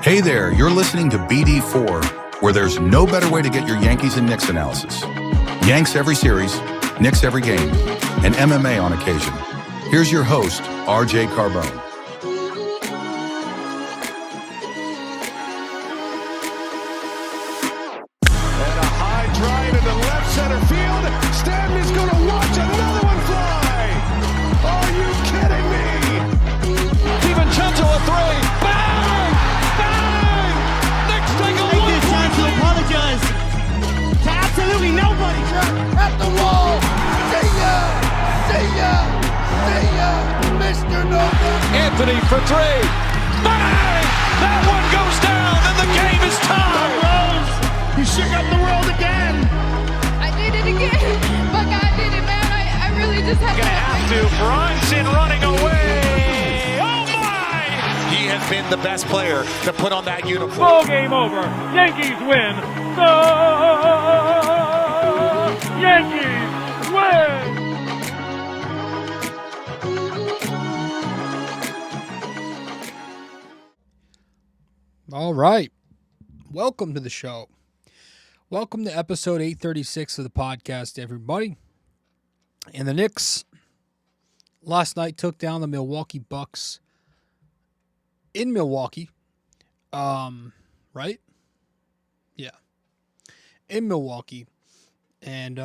Hey there, you're listening to BD4, where there's no better way to get your Yankees and Knicks analysis. Yanks every series, Knicks every game, and MMA on occasion. Here's your host, RJ Carbone. And a high drive into left center field. Stanley's going to watch another one fly. Are you kidding me? DiVincenzo a three. Bang! Bang! Knicks take a Take this chance to apologize to absolutely nobody. At the wall. See ya! See ya! See ya! Mr. Nova. Anthony for three. Bang! That one goes down and the game is tied. Rose, you shook up the world again. I did it again. But God did it, man. I really just had Gonna have to. Brunson running away. Oh my! He has been the best player to put on that uniform. Ball game over. Yankees win. The Yankees win. All right. Welcome to the show. Welcome to episode 836 of the podcast, everybody. And the Knicks last night took down the Milwaukee Bucks in Milwaukee. Right? Yeah. In Milwaukee. And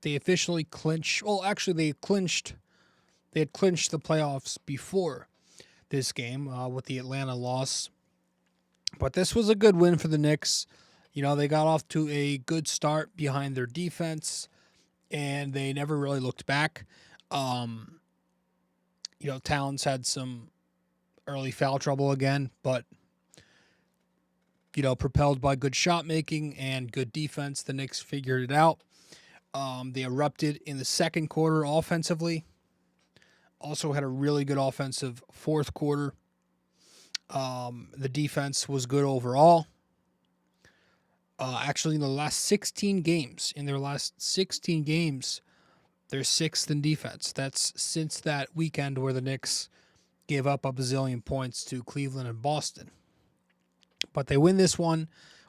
they officially clinched. Well, actually, they had clinched the playoffs before this game with the Atlanta loss. But this was a good win for the Knicks. You know, they got off to a good start behind their defense, and they never really looked back. You know, Towns had some early foul trouble again, but, you know, propelled by good shot making and good defense, the Knicks figured it out. They erupted in the second quarter offensively. Also had a really good offensive fourth quarter. The defense was good overall. Actually, in their last 16 games, they're sixth in defense. That's since that weekend where the Knicks gave up a bazillion points to Cleveland and Boston. But they win this one,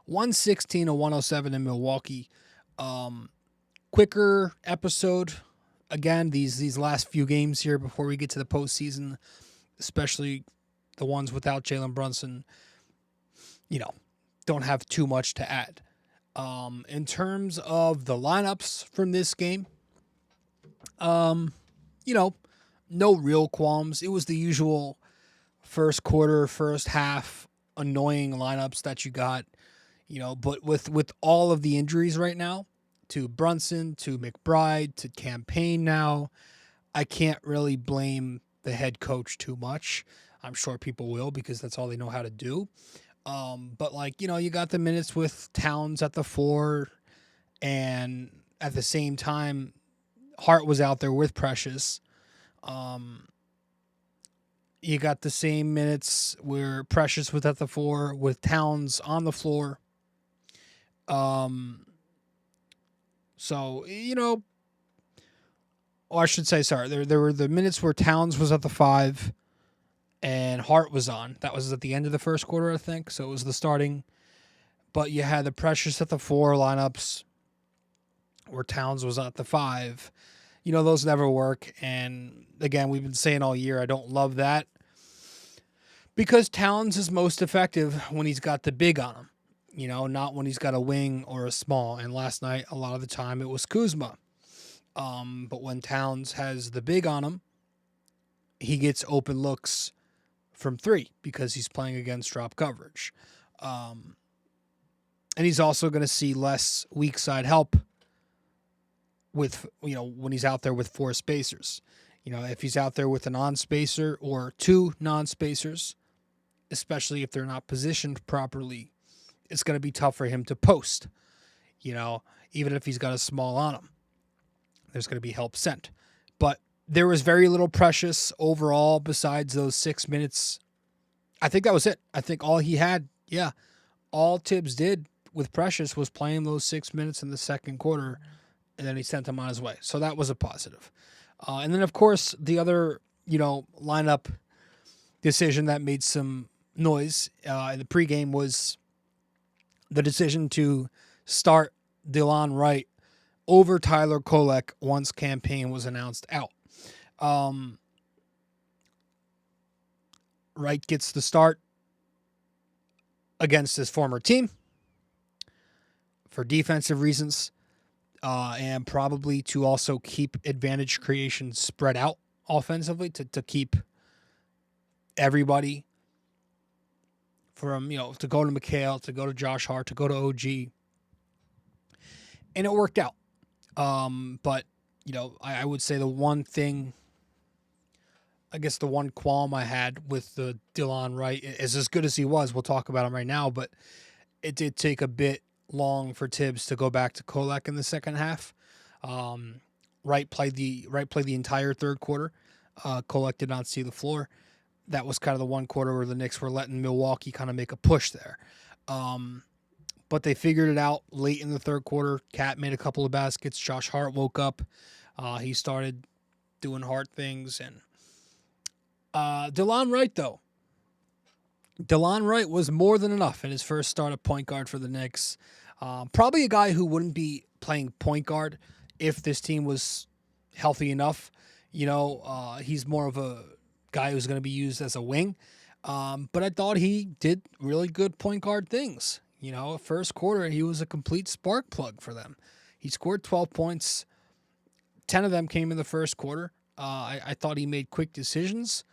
116-107 in Milwaukee. Quicker episode. Again, these last few games here before we get to the postseason, especially the ones without Jalen Brunson, you know, don't have too much to add. In terms of the lineups from this game, you know, no real qualms. It was the usual first quarter, first half annoying lineups that you got, you know, but with all of the injuries right now to Brunson, to McBride, to Campaign now, I can't really blame the head coach too much. I'm sure people will because that's all they know how to do. But, like, you know, you got the minutes with Towns at the 4, and at the same time, Hart was out there with Precious. You got the same minutes where Precious was at the 4 with Towns on the floor. So, you know, or I should say, sorry, there were the minutes where Towns was at the 5 and Hart was on. That was at the end of the first quarter, I think. So it was the starting. But you had the Precious at the 4 lineups where Towns was at the 5. You know, those never work. And again, we've been saying all year, I don't love that. Because Towns is most effective when he's got the big on him. You know, not when he's got a wing or a small. And last night, a lot of the time, it was Kuzma. But when Towns has the big on him, he gets open looks from 3 because he's playing against drop coverage. And he's also going to see less weak side help with, you know, when he's out there with 4 spacers. You know, if he's out there with a non-spacer or 2 non-spacers, especially if they're not positioned properly, it's going to be tough for him to post. You know, even if he's got a small on him, there's going to be help sent. But there was very little Precious overall besides those 6 minutes. I think that was it. I think all he had, all Tibbs did with Precious was playing those 6 minutes in the second quarter, and then he sent him on his way. So that was a positive. And then, of course, the other, lineup decision that made some noise in the pregame was the decision to start Delon Wright over Tyler Kolek once campaign was announced out. Wright gets the start against his former team for defensive reasons, and probably to also keep advantage creation spread out offensively to keep everybody from, to go to McHale, to go to Josh Hart, to go to OG. And it worked out. But, I would say the one thing, I guess the one qualm I had with the Delon Wright is as good as he was. We'll talk about him right now, but it did take a bit long for Tibbs to go back to Kolek in the second half. Wright played the entire third quarter. Kolek did not see the floor. That was kind of the one quarter where the Knicks were letting Milwaukee kind of make a push there. But they figured it out late in the third quarter. Cat made a couple of baskets. Josh Hart woke up. He started doing Hart things. And Delon Wright, though. Delon Wright was more than enough in his first start at point guard for the Knicks. Probably a guy who wouldn't be playing point guard if this team was healthy enough. He's more of a guy who's going to be used as a wing. But I thought he did really good point guard things. First quarter, he was a complete spark plug for them. He scored 12 points. 10 of them came in the first quarter. I thought he made quick decisions,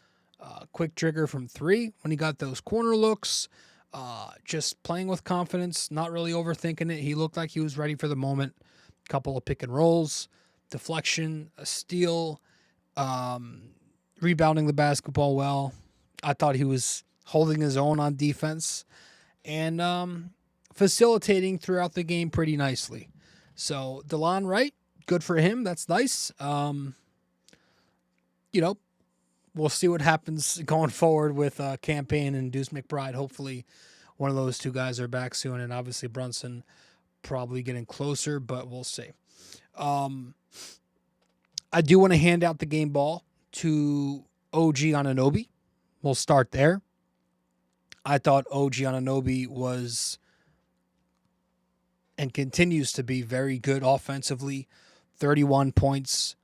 quick trigger from three when he got those corner looks, just playing with confidence, not really overthinking it. He looked like he was ready for the moment. Couple of pick and rolls, deflection, a steal, rebounding the basketball well. I thought he was holding his own on defense and facilitating throughout the game pretty nicely. So Delon Wright, good for him. That's nice. We'll see what happens going forward with Campaign and Deuce McBride. Hopefully one of those two guys are back soon, and obviously Brunson probably getting closer, but we'll see. I do want to hand out the game ball to OG Anunoby. We'll start there. I thought OG Anunoby was and continues to be very good offensively. 31 points,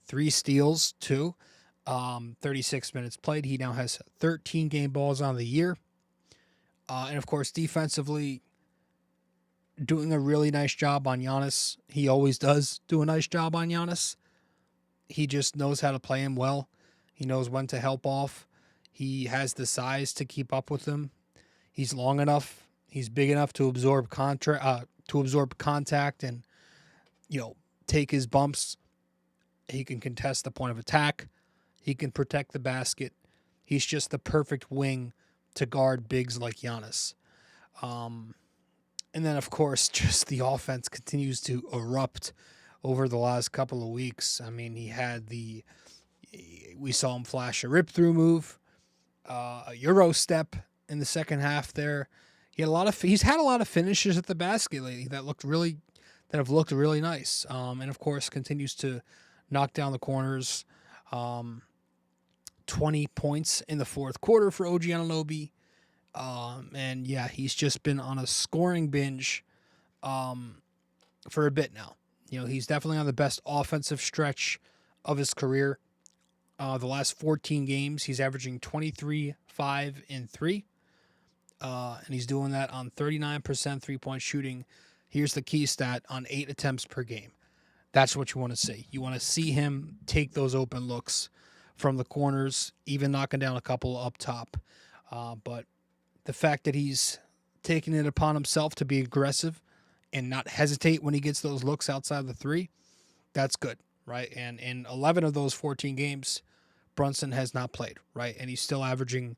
3 steals, 2. 36 minutes played. He now has 13 game balls on the year. And, of course, defensively, doing a really nice job on Giannis. He always does do a nice job on Giannis. He just knows how to play him well. He knows when to help off. He has the size to keep up with him. He's long enough. He's big enough to absorb contact and, take his bumps. He can contest the point of attack. He can protect the basket. He's just the perfect wing to guard bigs like Giannis. And then, of course, just the offense continues to erupt over the last couple of weeks. I mean, we saw him flash a rip-through move, a Euro step in the second half there. He's had a lot of finishes at the basket lately that have looked really nice. And, of course, continues to knock down the corners. 20 points in the fourth quarter for OG Anunoby. And yeah, he's just been on a scoring binge for a bit now. He's definitely on the best offensive stretch of his career. The last 14 games, he's averaging 23, 5, and 3. And he's doing that on 39% three-point shooting. Here's the key stat, on 8 attempts per game. That's what you want to see. You want to see him take those open looks from the corners, even knocking down a couple up top. But the fact that he's taking it upon himself to be aggressive and not hesitate when he gets those looks outside the three, that's good, right? And in 11 of those 14 games, Brunson has not played, right? And he's still averaging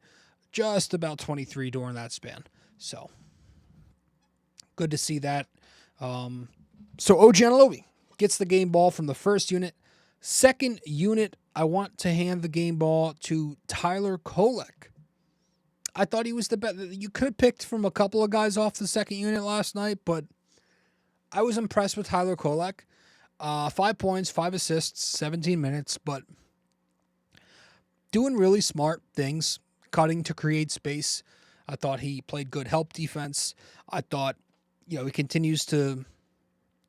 just about 23 during that span. So good to see that. So OG Anunoby gets the game ball from the first unit. Second unit, I want to hand the game ball to Tyler Kolek. I thought he was the best. You could have picked from a couple of guys off the second unit last night, but I was impressed with Tyler Kolek. 5 points, 5 assists, 17 minutes, but doing really smart things, cutting to create space. I thought he played good help defense. I thought, he continues to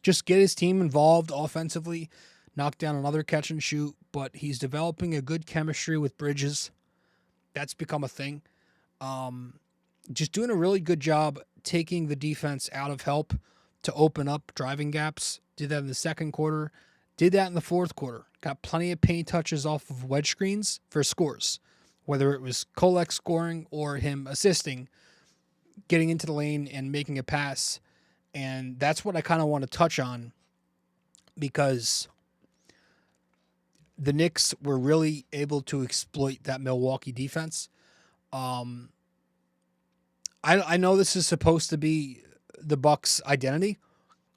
just get his team involved offensively, knock down another catch and shoot, but he's developing a good chemistry with Bridges. That's become a thing. Just doing a really good job taking the defense out of help to open up driving gaps. Did that in the second quarter. Did that in the fourth quarter. Got plenty of paint touches off of wedge screens for scores. Whether it was Kolek scoring or him assisting, getting into the lane and making a pass. And that's what I kind of want to touch on, because the Knicks were really able to exploit that Milwaukee defense. I know this is supposed to be the Bucks' identity.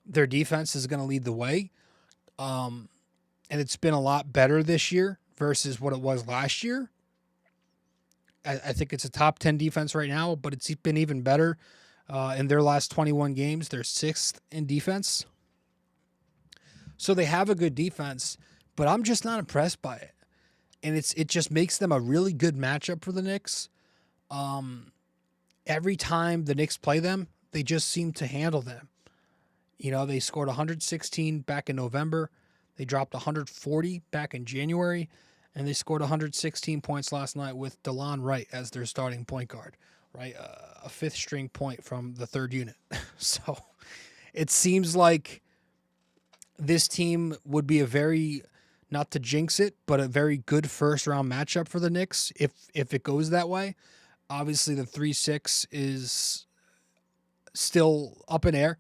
Their defense is going to lead the way. And it's been a lot better this year versus what it was last year. I think it's a top 10 defense right now, but it's been even better in their last 21 games. They're 6th in defense. So they have a good defense, but I'm just not impressed by it. And it just makes them a really good matchup for the Knicks. Every time the Knicks play them, they just seem to handle them. They scored 116 back in November. They dropped 140 back in January. And they scored 116 points last night with Delon Wright as their starting point guard, right? A 5th string point from the 3rd unit. So it seems like this team would be a very, not to jinx it, but a very good first round matchup for the Knicks if it goes that way. Obviously the 3-6 is still up in air.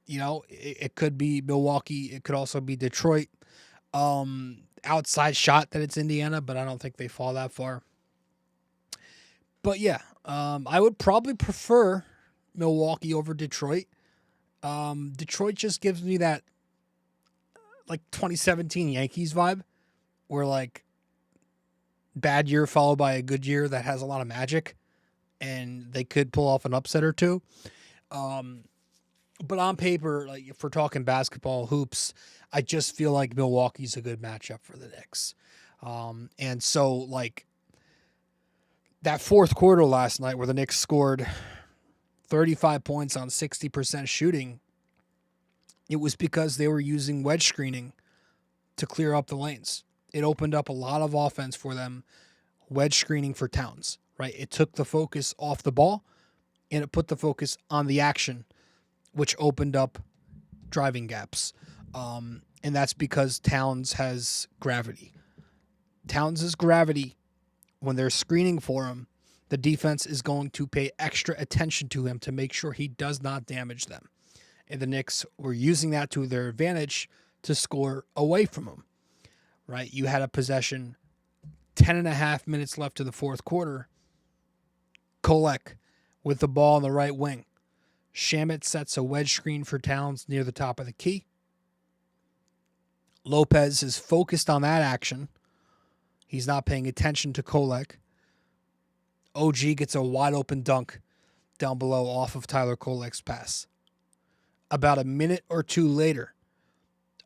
It could be Milwaukee. It could also be Detroit. Outside shot that it's Indiana, but I don't think they fall that far. But yeah, I would probably prefer Milwaukee over Detroit. Detroit just gives me that 2017 Yankees vibe, where bad year followed by a good year that has a lot of magic, and they could pull off an upset or two. But on paper, if we're talking basketball hoops, I just feel like Milwaukee's a good matchup for the Knicks. And so that fourth quarter last night where the Knicks scored 35 points on 60% shooting, it was because they were using wedge screening to clear up the lanes. It opened up a lot of offense for them, wedge screening for Towns, right? It took the focus off the ball and it put the focus on the action, which opened up driving gaps. And that's because Towns has gravity. Towns' has gravity. When they're screening for him, the defense is going to pay extra attention to him to make sure he does not damage them. And the Knicks were using that to their advantage to score away from him, right? You had a possession, 10.5 minutes left in the fourth quarter. Kolek with the ball on the right wing. Shamet sets a wedge screen for Towns near the top of the key. Lopez is focused on that action. He's not paying attention to Kolek. OG gets a wide open dunk down below off of Tyler Kolek's pass. About a minute or two later,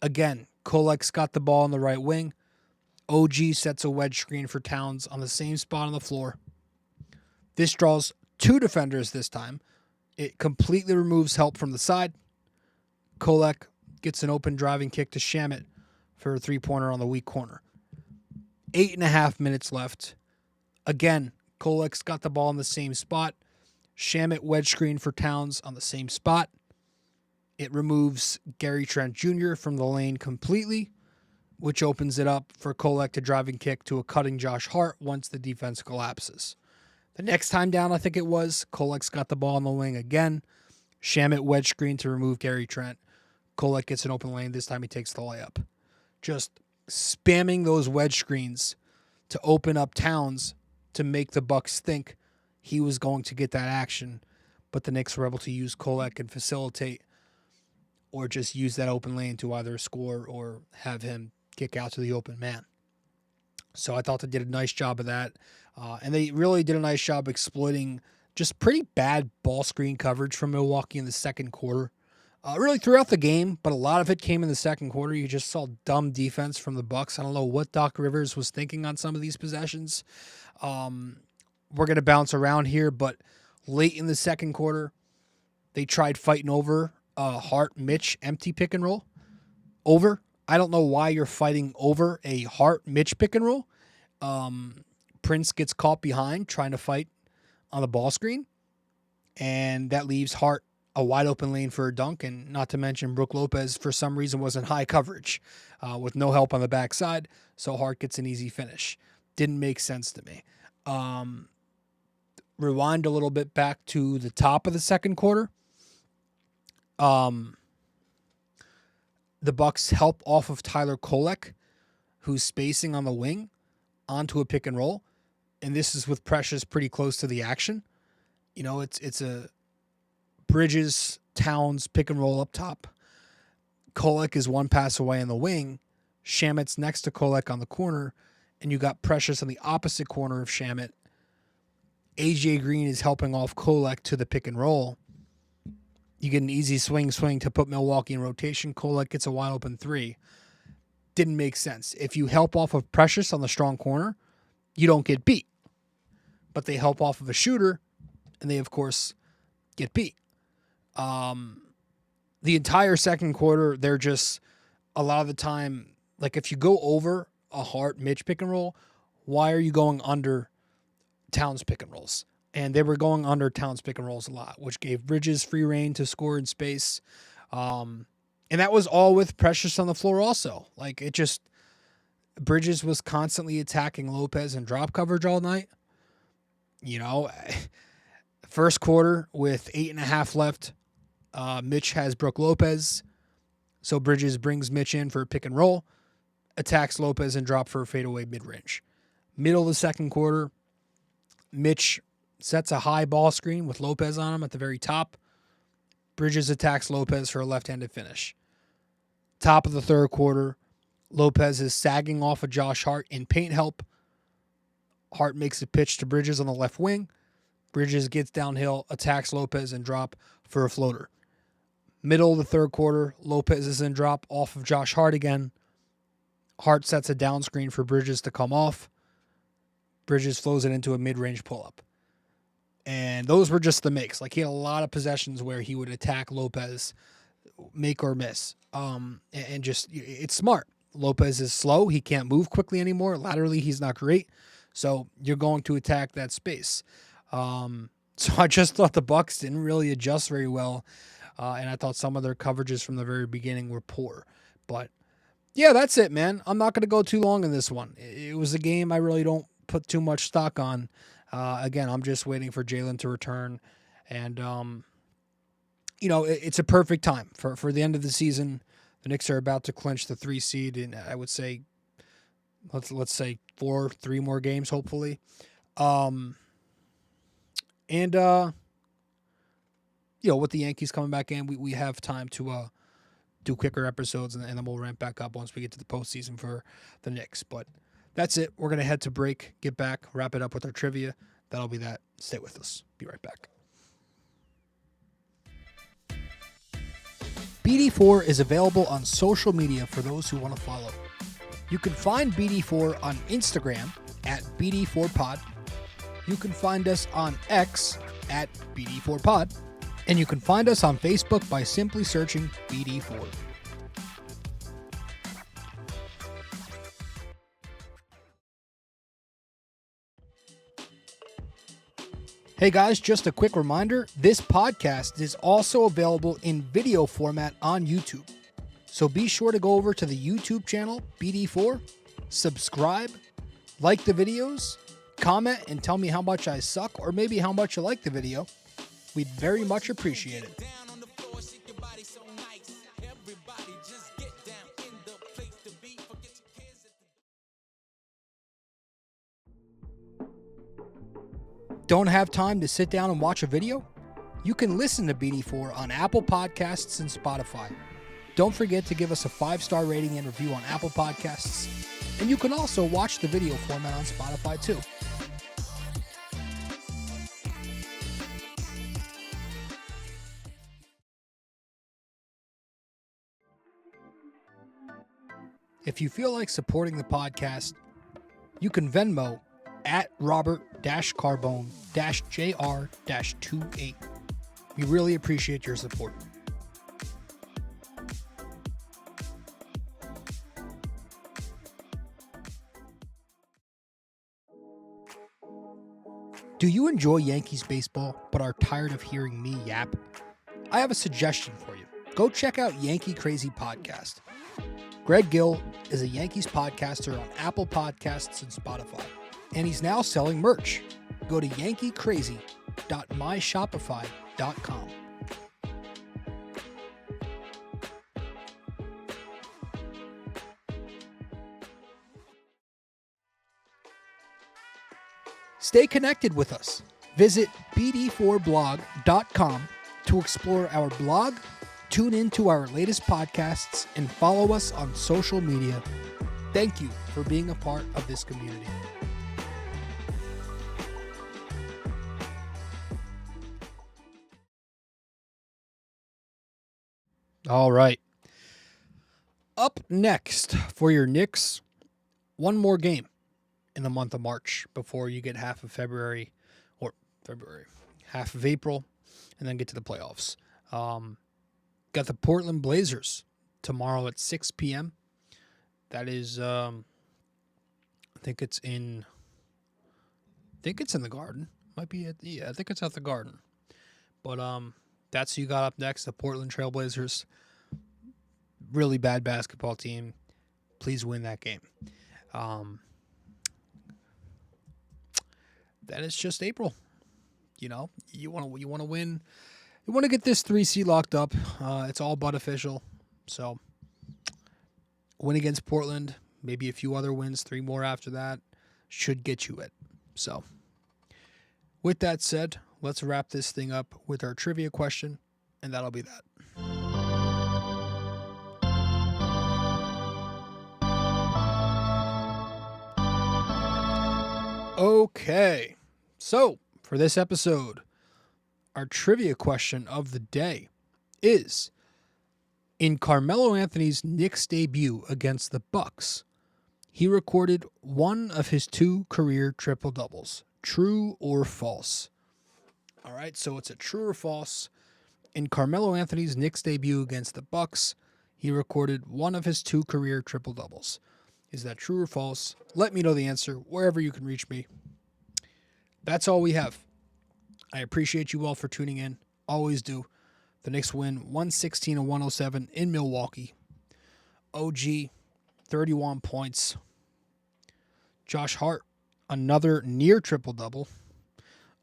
again, Kolek's got the ball on the right wing. OG sets a wedge screen for Towns on the same spot on the floor. This draws 2 defenders this time. It completely removes help from the side. Kolek gets an open driving kick to Shamet for a 3-pointer on the weak corner. 8.5 minutes left. Again, Kolek's got the ball in the same spot. Shamet wedge screen for Towns on the same spot. It removes Gary Trent Jr. from the lane completely, which opens it up for Kolek to drive and kick to a cutting Josh Hart once the defense collapses. The next time down, I think it was, Kolek's got the ball in the wing again. Shamet wedge screen to remove Gary Trent. Kolek gets an open lane. This time he takes the layup. Just spamming those wedge screens to open up Towns to make the Bucks think he was going to get that action. But the Knicks were able to use Kolek and facilitate, or just use that open lane to either score or have him kick out to the open man. So I thought they did a nice job of that. And they really did a nice job exploiting just pretty bad ball screen coverage from Milwaukee in the second quarter. really throughout the game, but a lot of it came in the second quarter. You just saw dumb defense from the Bucks. I don't know what Doc Rivers was thinking on some of these possessions. We're going to bounce around here, but late in the second quarter, they tried fighting over Hart-Mitch empty pick and roll. Over. I don't know why you're fighting over a Hart-Mitch pick and roll. Prince gets caught behind trying to fight on the ball screen, and that leaves Hart a wide open lane for a dunk, and not to mention Brook Lopez for some reason was in high coverage with no help on the backside, so Hart gets an easy finish. Didn't make sense to me. Rewind a little bit back to the top of the second quarter. The Bucks help off of Tyler Kolek, who's spacing on the wing, onto a pick and roll, and this is with Precious pretty close to the action. You know, it's a Bridges Towns pick and roll up top. Kolek is one pass away in the wing. Shamet's next to Kolek on the corner, and you got Precious on the opposite corner of Shamet. AJ Green is helping off Kolek to the pick and roll. You get an easy swing to put Milwaukee in rotation. Kolek gets a wide open three. Didn't make sense. If you help off of Precious on the strong corner, you don't get beat. But they help off of a shooter, and they, of course, get beat. The entire second quarter, they're just, a lot of the time, like if you go over a Hart-Mitch pick and roll, why are you going under Towns pick and rolls? And they were going under Towns pick and rolls a lot, which gave Bridges free reign to score in space. And that was all with Precious on the floor also. Like it just, Bridges was constantly attacking Lopez in drop coverage all night. You know, first quarter with 8.5 left, Mitch has Brook Lopez. So Bridges brings Mitch in for a pick and roll, attacks Lopez and drop for a fadeaway mid-range. Middle of the second quarter, Mitch sets a high ball screen with Lopez on him at the very top. Bridges attacks Lopez for a left-handed finish. Top of the third quarter, Lopez is sagging off of Josh Hart in paint help. Hart makes a pitch to Bridges on the left wing. Bridges gets downhill, attacks Lopez and drop for a floater. Middle of the third quarter, Lopez is in drop off of Josh Hart again. Hart sets a down screen for Bridges to come off. Bridges flows it into a mid-range pull-up. And those were just the makes. Like he had a lot of possessions where he would attack Lopez, make or miss. And just, it's smart. Lopez is slow. He can't move quickly anymore. Laterally, he's not great. So you're going to attack that space. So I just thought the Bucks didn't really adjust very well. And I thought some of their coverages from the very beginning were poor. But yeah, that's it, man. I'm not going to go too long in this one. It was a game I really don't put too much stock on. Again, I'm just waiting for Jalen to return. And, you know, it's a perfect time for the end of the season. The Knicks are about to clinch the 3 seed in, I would say, let's say 3 more games, hopefully. You know, with the Yankees coming back in, we have time to do quicker episodes, and then we'll ramp back up once we get to the postseason for the Knicks. But that's it. We're going to head to break, get back, wrap it up with our trivia. That'll be that. Stay with us. Be right back. BD4 is available on social media for those who want to follow. You can find BD4 on Instagram at BD4Pod. You can find us on X at BD4Pod. And you can find us on Facebook by simply searching BD4. Hey guys, just a quick reminder, this podcast is also available in video format on YouTube. So be sure to go over to the YouTube channel, BD4, subscribe, like the videos, comment and tell me how much I suck or maybe how much you like the video. We'd very much appreciate it. Don't have time to sit down and watch a video? You can listen to BD4 on Apple Podcasts and Spotify. Don't forget to give us a 5-star rating and review on Apple Podcasts. And you can also watch the video format on Spotify too. If you feel like supporting the podcast, you can Venmo at Robert-Carbone-JR-28. We really appreciate your support. Do you enjoy Yankees baseball but are tired of hearing me yap? I have a suggestion for you. Go check out Yankee Crazy Podcast. Greg Gill is a Yankees podcaster on Apple Podcasts and Spotify, and he's now selling merch. Go to yankeecrazy.myshopify.com. Stay connected with us. Visit BD4blog.com to explore our blog, tune into our latest podcasts, and follow us on social media. Thank you for being a part of this community. All right. Up next for your Knicks, one more game in the month of March before you get half of half of April, and then get to the playoffs. Got the Portland Blazers tomorrow at 6 p.m. That is, I think it's in the Garden. Might be I think it's at the Garden. But that's who you got up next, the Portland Trailblazers. Really bad basketball team. Please win that game. That is just April. You know, you want to win. You want to get this 3 seed locked up. It's all but official. So, win against Portland, maybe a few other wins, 3 more after that, should get you it. So, with that said, let's wrap this thing up with our trivia question, and that'll be that. Okay, so for this episode, our trivia question of the day is, in Carmelo Anthony's Knicks debut against the Bucks, he recorded one of his 2 career triple-doubles. True or false? All right, so it's a true or false. In Carmelo Anthony's Knicks debut against the Bucks, he recorded one of his 2 career triple-doubles. Is that true or false? Let me know the answer wherever you can reach me. That's all we have. I appreciate you all for tuning in. Always do. The Knicks win 116-107 in Milwaukee. OG, 31 points. Josh Hart, another near triple-double.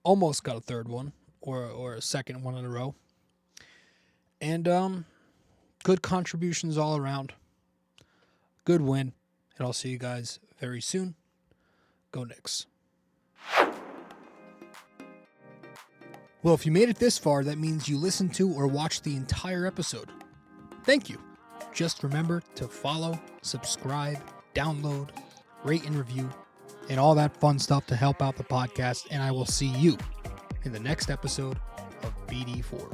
Almost got a third one, or a second one in a row. And good contributions all around. Good win. And I'll see you guys very soon. Go Knicks. Well, if you made it this far, that means you listened to or watched the entire episode. Thank you. Just remember to follow, subscribe, download, rate and review, and all that fun stuff to help out the podcast. And I will see you in the next episode of BD4.